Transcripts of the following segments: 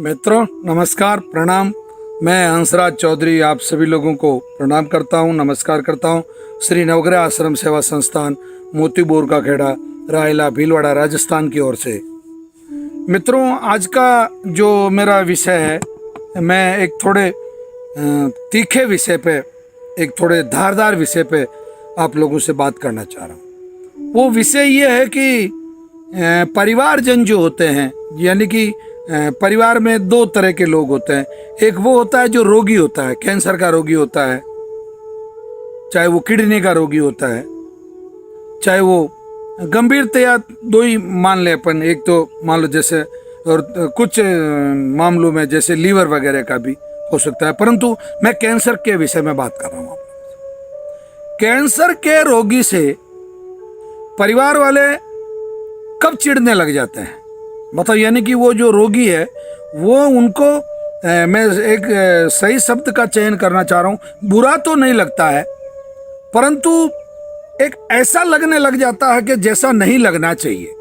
मित्रों नमस्कार प्रणाम। मैं हंसराज चौधरी आप सभी लोगों को प्रणाम करता हूं, नमस्कार करता हूं। श्री नवग्रह आश्रम सेवा संस्थान मोतीबोर का खेड़ा रायला भीलवाड़ा राजस्थान की ओर से। मित्रों आज का जो मेरा विषय है, मैं एक थोड़े तीखे विषय पे, एक थोड़े धारदार विषय पे आप लोगों से बात करना चाह रहा हूँ। वो विषय ये है कि परिवारजन जो होते हैं, यानी कि परिवार में दो तरह के लोग होते हैं। एक वो होता है जो रोगी होता है, कैंसर का रोगी होता है, चाहे वो किडनी का रोगी होता है, चाहे वो गंभीरतया दो ही मान ले अपन। एक तो मान लो जैसे, और कुछ मामलों में जैसे लीवर वगैरह का भी हो सकता है, परंतु मैं कैंसर के विषय में बात कर रहा हूँ। कैंसर के रोगी से परिवार वाले कब चिढ़ने लग जाते हैं, मतलब यानी कि वो जो रोगी है वो उनको मैं एक सही शब्द का चयन करना चाह रहा हूँ, बुरा तो नहीं लगता है, परंतु एक ऐसा लगने लग जाता है कि जैसा नहीं लगना चाहिए।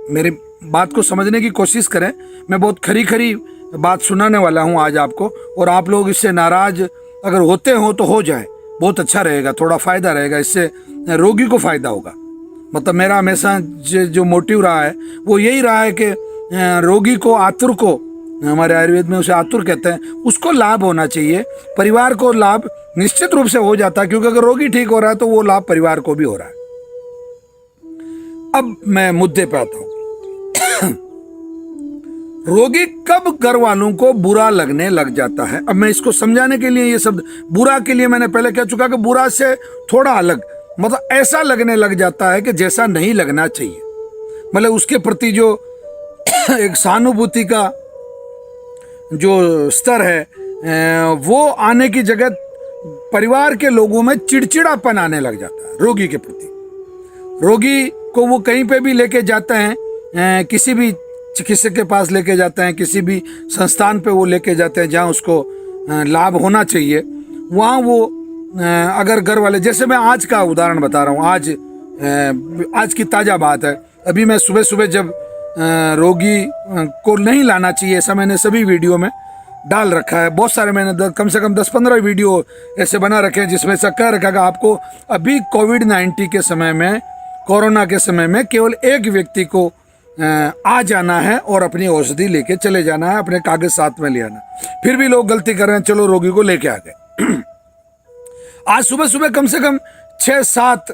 मेरी बात को समझने की कोशिश करें, मैं बहुत खरी खरी बात सुनाने वाला हूँ आज आपको, और आप लोग इससे नाराज अगर होते हो तो हो जाए, बहुत अच्छा रहेगा, थोड़ा फायदा रहेगा, इससे रोगी को फायदा होगा। मतलब मेरा हमेशा जो मोटिव रहा है वो यही रहा है कि रोगी को, आतुर को, हमारे आयुर्वेद में उसे आतुर कहते हैं, उसको लाभ होना चाहिए। परिवार को लाभ निश्चित रूप से हो जाता है, क्योंकि अगर रोगी ठीक हो रहा है तो वो लाभ परिवार को भी हो रहा है। अब मैं मुद्दे पे आता हूं। रोगी कब घर वालों को बुरा लगने लग जाता है। अब मैं इसको समझाने के लिए, ये शब्द बुरा के लिए मैंने पहले कह चुका कि बुरा से थोड़ा अलग, मतलब ऐसा लगने लग जाता है कि जैसा नहीं लगना चाहिए। मतलब उसके प्रति जो एक सहानुभूति का जो स्तर है वो आने की जगह परिवार के लोगों में चिड़चिड़ापन आने लग जाता है रोगी के प्रति। रोगी को वो कहीं पे भी लेके जाते हैं, किसी भी चिकित्सक के पास लेके जाते हैं, किसी भी संस्थान पे वो लेके जाते हैं जहाँ उसको लाभ होना चाहिए, वहाँ वो अगर घर वाले, जैसे मैं आज का उदाहरण बता रहा हूँ, आज की ताज़ा बात है। अभी मैं सुबह सुबह जब रोगी को नहीं लाना चाहिए, ऐसा मैंने सभी वीडियो में डाल रखा है। बहुत सारे मैंने कम से कम 10-15 वीडियो ऐसे बना रखे हैं जिसमें से कह रखा है आपको अभी कोविड-19 के समय में, कोरोना के समय में केवल एक व्यक्ति को आ जाना है और अपनी औषधि लेके चले जाना है, अपने कागज साथ में ले आना। फिर भी लोग गलती कर रहे हैं, चलो रोगी को लेके आ गए। आज सुबह सुबह कम से कम 6-7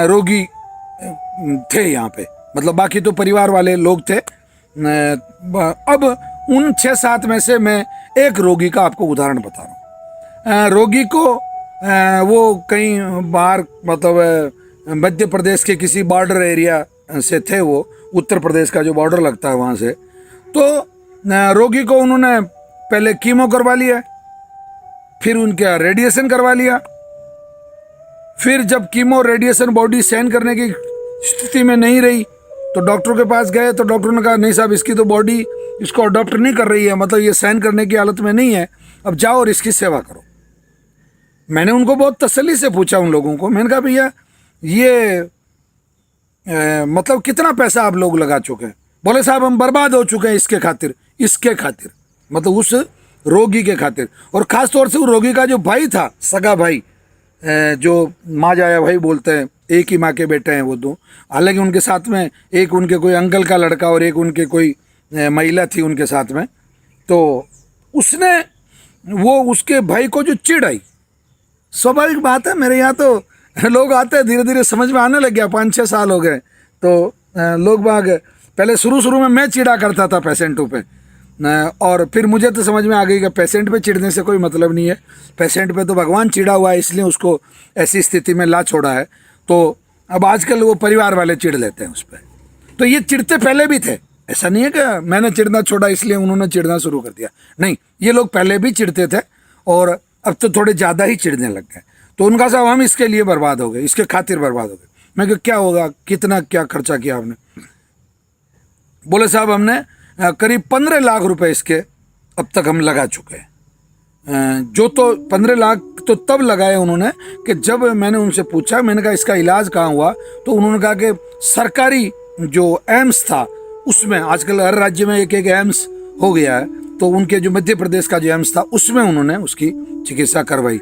रोगी थे यहाँ पे, मतलब बाकी तो परिवार वाले लोग थे। अब उन 6-7 में से मैं एक रोगी का आपको उदाहरण बता रहा हूँ। रोगी को वो कहीं बाहर, मतलब मध्य प्रदेश के किसी बॉर्डर एरिया से थे, वो उत्तर प्रदेश का जो बॉर्डर लगता है वहाँ से। तो रोगी को उन्होंने पहले कीमो करवा लिया, फिर उनका रेडिएशन करवा लिया। फिर जब कीमो रेडिएशन बॉडी सहन करने की स्थिति में नहीं रही तो डॉक्टर के पास गए, तो डॉक्टर ने कहा नहीं साहब, इसकी तो बॉडी इसको अडॉप्ट नहीं कर रही है, मतलब ये सहन करने की हालत में नहीं है, अब जाओ और इसकी सेवा करो। मैंने उनको बहुत तसल्ली से पूछा, उन लोगों को, मैंने कहा भैया ये मतलब कितना पैसा आप लोग लगा चुके हैं। बोले साहब हम बर्बाद हो चुके हैं इसके खातिर, मतलब उस रोगी के खातिर। और ख़ास तौर से वो रोगी का जो भाई था, सगा भाई, जो माँ जाया भाई बोलते हैं, एक ही माँ के बेटे हैं वो दो। हालांकि उनके साथ में एक उनके कोई अंकल का लड़का और एक उनके कोई महिला थी उनके साथ में। तो उसने वो उसके भाई को जो चिढ़ आई, स्वाभाविक बात है, मेरे यहाँ तो लोग आते हैं, धीरे धीरे समझ में आने लग गया, 5-6 साल हो गए। तो लोग बाग पहले शुरू में मैं चिढ़ा करता था पेशेंटों पे, और फिर मुझे तो समझ में आ गई कि पेशेंट पे चिढ़ने से कोई मतलब नहीं है, पेशेंट पे तो भगवान चिढ़ा हुआ है, इसलिए उसको ऐसी स्थिति में ला छोड़ा है। तो अब आजकल वो परिवार वाले चिढ़ लेते हैं उस पर। तो ये चिढ़ते पहले भी थे, ऐसा नहीं है कि मैंने चिढ़ना छोड़ा इसलिए उन्होंने चिढ़ना शुरू कर दिया, नहीं, ये लोग पहले भी चिढ़ते थे और अब तो थोड़े ज़्यादा ही चिढ़ने लग गए। तो उनका साहब हम इसके लिए बर्बाद हो गए, इसके खातिर बर्बाद हो गए। मैं कहा क्या होगा, कितना क्या खर्चा किया आपने। बोले साहब हमने करीब 15 लाख रुपए इसके अब तक हम लगा चुके हैं। जो तो 15 लाख तो तब लगाए उन्होंने कि जब मैंने उनसे पूछा, मैंने कहा इसका इलाज कहाँ हुआ, तो उन्होंने कहा कि सरकारी जो एम्स था उसमें, आजकल हर राज्य में एक एम्स हो गया है, तो उनके जो मध्य प्रदेश का जो एम्स था उसमें उन्होंने उसकी चिकित्सा करवाई।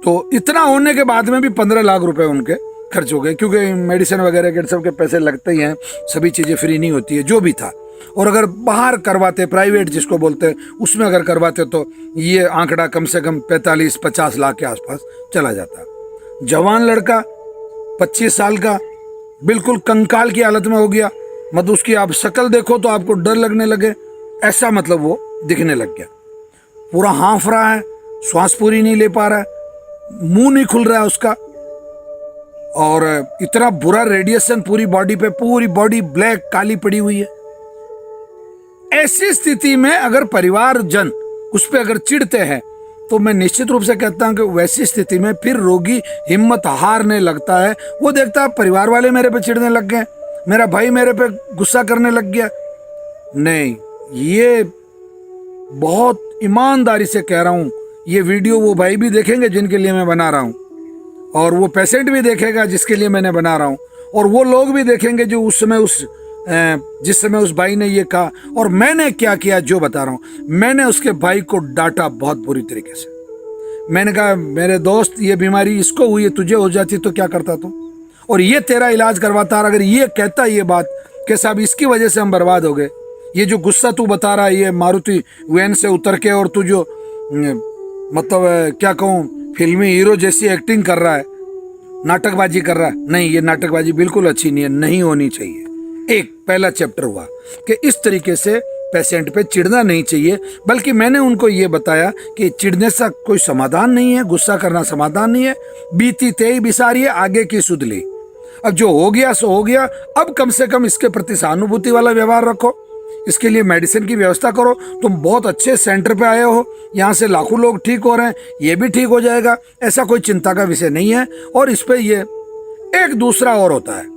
तो इतना होने के बाद में भी 15 लाख रुपए उनके खर्च हो गए, क्योंकि मेडिसिन वगैरह के सब के पैसे लगते ही हैं, सभी चीज़ें फ्री नहीं होती है जो भी था। और अगर बाहर करवाते, प्राइवेट जिसको बोलते हैं, उसमें अगर करवाते तो ये आंकड़ा कम से कम 45-50 लाख के आसपास चला जाता। जवान लड़का 25 साल का बिल्कुल कंकाल की हालत में हो गया, मतलब उसकी आप शक्ल देखो तो आपको डर लगने लगे, ऐसा मतलब वो दिखने लग गया। पूरा हाँफ रहा है, श्वास पूरी नहीं ले पा रहा है, मुंह नहीं खुल रहा है उसका, और इतना बुरा रेडिएशन पूरी बॉडी पे, पूरी बॉडी ब्लैक काली पड़ी हुई है। ऐसी स्थिति में अगर परिवारजन उस पर अगर चिढ़ते हैं तो मैं निश्चित रूप से कहता हूं कि वैसी स्थिति में फिर रोगी हिम्मत हारने लगता है। वो देखता है परिवार वाले मेरे पे चिढ़ने लग गए, मेरा भाई मेरे पे गुस्सा करने लग गया। नहीं, ये बहुत ईमानदारी से कह रहा हूं, ये वीडियो वो भाई भी देखेंगे जिनके लिए मैं बना रहा हूं, और वो पेशेंट भी देखेगा जिसके लिए मैंने बना रहा हूं, और वो लोग भी देखेंगे जो उस समय जिस समय उस भाई ने ये कहा और मैंने क्या किया जो बता रहा हूं। मैंने उसके भाई को डांटा बहुत बुरी तरीके से। मैंने कहा मेरे दोस्त, ये बीमारी इसको हुई है, तुझे हो जाती तो क्या करता तू, और ये तेरा इलाज करवाता, और अगर ये कहता ये बात कि साहब इसकी वजह से हम बर्बाद हो गए, ये जो गुस्सा तू बता रहा है, ये मारुति वैन से उतर के और तू जो मतलब क्या कहूँ फिल्मी हीरो जैसी एक्टिंग कर रहा है, नाटकबाजी कर रहा है, नहीं, ये नाटकबाजी बिल्कुल अच्छी नहीं है, नहीं होनी चाहिए। एक पहला चैप्टर हुआ कि इस तरीके से पेशेंट पे चिढ़ना नहीं चाहिए, बल्कि मैंने उनको ये बताया कि चिढ़ने से कोई समाधान नहीं है, गुस्सा करना समाधान नहीं है, बीती तेई बिसारी है, आगे की सुध ली। अब जो हो गया सो हो गया, अब कम से कम इसके प्रति सहानुभूति वाला व्यवहार रखो, इसके लिए मेडिसिन की व्यवस्था करो। तुम बहुत अच्छे सेंटर पे आए हो, यहाँ से लाखों लोग ठीक हो रहे हैं, ये भी ठीक हो जाएगा, ऐसा कोई चिंता का विषय नहीं है। और इस पे ये एक दूसरा और होता है,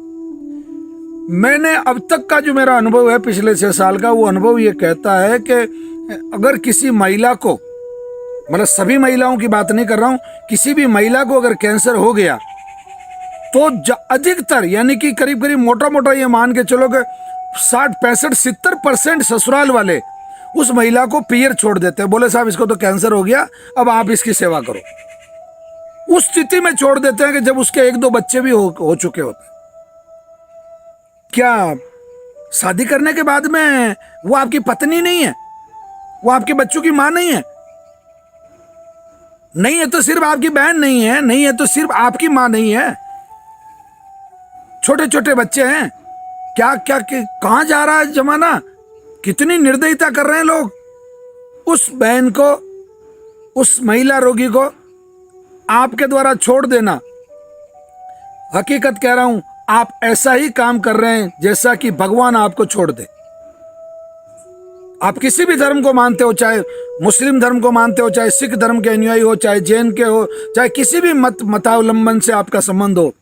मैंने अब तक का जो मेरा अनुभव है पिछले 6 साल का, वो अनुभव ये कहता है कि अगर किसी महिला को, मतलब सभी महिलाओं की बात नहीं कर रहा हूं, किसी भी महिला को अगर कैंसर हो गया तो अधिकतर, यानी कि करीब करीब मोटा मोटा ये मान के चलो कि 60-65-70% ससुराल वाले उस महिला को पियर छोड़ देते हैं, बोले साहब इसको तो कैंसर हो गया, अब आप इसकी सेवा करो। उस स्थिति में छोड़ देते हैं कि जब उसके 1-2 बच्चे भी हो चुके होते हैं। क्या शादी करने के बाद में वो आपकी पत्नी नहीं है, वो आपके बच्चों की मां नहीं है? नहीं है तो सिर्फ आपकी बहन नहीं है, नहीं है तो सिर्फ आपकी मां नहीं है, छोटे छोटे बच्चे हैं। क्या क्या कहां जा रहा है जमाना, कितनी निर्दयता कर रहे हैं लोग। उस बहन को, उस महिला रोगी को आपके द्वारा छोड़ देना, हकीकत कह रहा हूं, आप ऐसा ही काम कर रहे हैं जैसा कि भगवान आपको छोड़ दे। आप किसी भी धर्म को मानते हो, चाहे मुस्लिम धर्म को मानते हो, चाहे सिख धर्म के अनुयायी हो, चाहे जैन के हो, चाहे किसी भी मतावलंबन से आपका संबंध हो,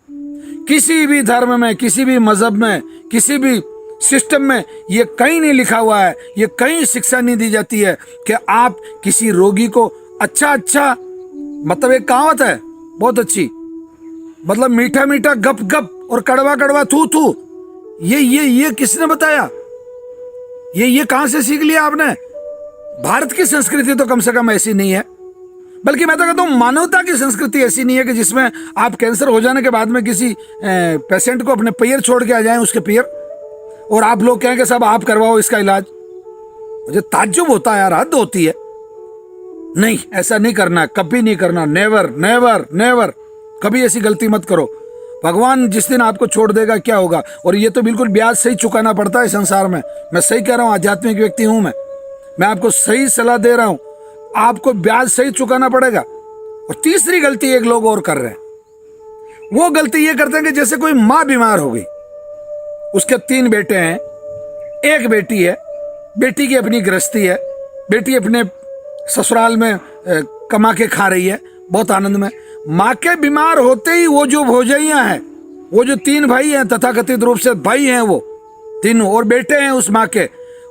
किसी भी धर्म में, किसी भी मजहब में, किसी भी सिस्टम में ये कहीं नहीं लिखा हुआ है, ये कहीं शिक्षा नहीं दी जाती है कि आप किसी रोगी को अच्छा, मतलब एक कहावत है बहुत अच्छी, मतलब मीठा मीठा गप गप और कड़वा कड़वा थू थू, ये किसने बताया? ये कहां से सीख लिया आपने? भारत की संस्कृति तो कम से कम ऐसी नहीं है, बल्कि मैं तो कहता हूं मानवता की संस्कृति ऐसी नहीं है कि जिसमें आप कैंसर हो जाने के बाद में किसी पेशेंट को अपने पैर छोड़ के आ जाएं, उसके पैर, और आप लोग कहें कि साहब आप करवाओ इसका इलाज। मुझे ताज्जुब होता है यार, हद होती है। नहीं, ऐसा नहीं करना, कभी नहीं करना, नेवर नेवर नेवर, कभी ऐसी गलती मत करो। भगवान जिस दिन आपको छोड़ देगा क्या होगा। और ये तो बिल्कुल ब्याज सही चुकाना पड़ता है संसार में, मैं सही कह रहा हूँ, आध्यात्मिक व्यक्ति हूं मैं आपको सही सलाह दे रहा हूं, आपको ब्याज सही चुकाना पड़ेगा। और तीसरी गलती एक लोग और कर रहे हैं, वो गलती ये करते हैं कि जैसे कोई माँ बीमार हो गई, उसके 3 बेटे हैं, 1 बेटी है, बेटी की अपनी गृहस्थी है, बेटी अपने ससुराल में कमा के खा रही है बहुत आनंद में। माँ के बीमार होते ही वो जो भौजाइयां हैं, वो जो 3 भाई हैं, तथाकथित रूप से भाई हैं वो तीनों, और बेटे हैं उस माँ के,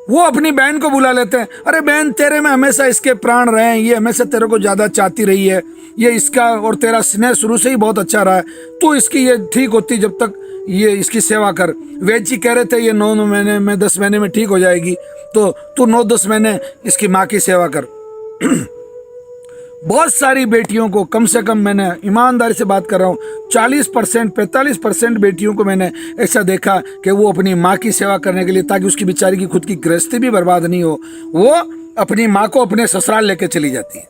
वो अपनी बहन को बुला लेते हैं, अरे बहन तेरे में हमेशा इसके प्राण रहे हैं, ये हमेशा तेरे को ज्यादा चाहती रही है, ये इसका और तेरा स्नेह शुरू से ही बहुत अच्छा रहा है, तो इसकी ये ठीक होती जब तक ये इसकी सेवा कर। वैद्य जी कह रहे थे ये 9 महीने में 10 महीने में ठीक हो जाएगी, तो तू 9-10 महीने इसकी माँ की सेवा कर। बहुत सारी बेटियों को, कम से कम मैंने ईमानदारी से बात कर रहा हूँ, 40% 45% बेटियों को मैंने ऐसा देखा कि वो अपनी माँ की सेवा करने के लिए, ताकि उसकी बेचारी की खुद की गृहस्थी भी बर्बाद नहीं हो, वो अपनी माँ को अपने ससुराल लेके चली जाती है।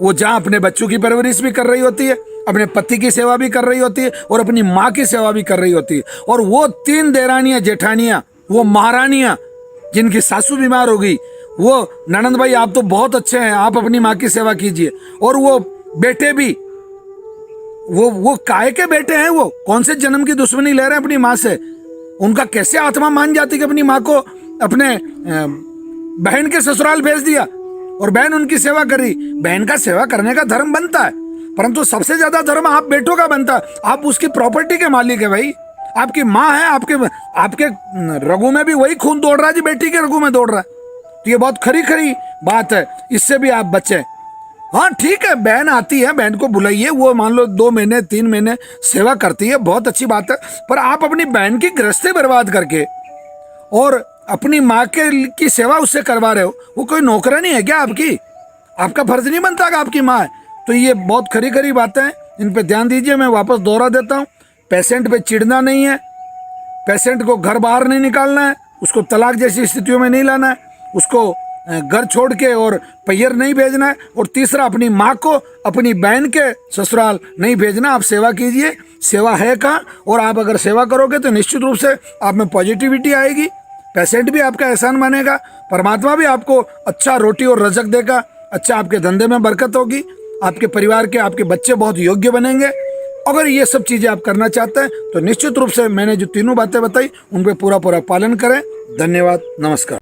वो जहाँ अपने बच्चों की परवरिश भी कर रही होती है, अपने पति की सेवा भी कर रही होती है और अपनी माँ की सेवा भी कर रही होती है। और वो 3 देरानियाँ जेठानियाँ, वो महारानियाँ जिनकी सासू बीमार हो गई, वो ननंद भाई आप तो बहुत अच्छे हैं, आप अपनी माँ की सेवा कीजिए। और वो बेटे भी, वो काय के बेटे हैं, वो कौन से जन्म की दुश्मनी ले रहे हैं अपनी माँ से? उनका कैसे आत्मा मान जाती कि अपनी माँ को अपने बहन के ससुराल भेज दिया और बहन उनकी सेवा करी। बहन का सेवा करने का धर्म बनता है, परंतु सबसे ज्यादा धर्म आप बेटों का बनता है। आप उसकी प्रॉपर्टी के मालिक है भाई, आपकी माँ है, आपके रगों में भी वही खून दौड़ रहा है जी बेटी के रगों में दौड़ रहा है। तो ये बहुत खरी खरी बात है, इससे भी आप बचे। हाँ ठीक है, बहन आती है, बहन को बुलाइए, वो मान लो 2 महीने 3 महीने सेवा करती है, बहुत अच्छी बात है। पर आप अपनी बहन की गृहस्थी बर्बाद करके और अपनी माँ की सेवा उससे करवा रहे हो, वो कोई नौकरानी है क्या आपकी? आपका फर्ज नहीं बनता कि आपकी माँ है? तो ये बहुत खरी खरी बातें हैं, इन पे ध्यान दीजिए। मैं वापस दोहरा देता हूँ, पेशेंट पे चिढ़ना नहीं है, पेशेंट को घर बाहर नहीं निकालना है, उसको तलाक जैसी स्थितियों में नहीं लाना है, उसको घर छोड़ के और पैर नहीं भेजना है। और तीसरा, अपनी माँ को अपनी बहन के ससुराल नहीं भेजना। आप सेवा कीजिए, सेवा है कहाँ, और आप अगर सेवा करोगे तो निश्चित रूप से आप में पॉजिटिविटी आएगी, पेशेंट भी आपका एहसान मानेगा, परमात्मा भी आपको अच्छा रोटी और रज़क देगा, अच्छा आपके धंधे में बरकत होगी, आपके परिवार के आपके बच्चे बहुत योग्य बनेंगे। अगर ये सब चीज़ें आप करना चाहते हैं तो निश्चित रूप से मैंने जो तीनों बातें बताई उन पर पूरा पालन करें। धन्यवाद, नमस्कार।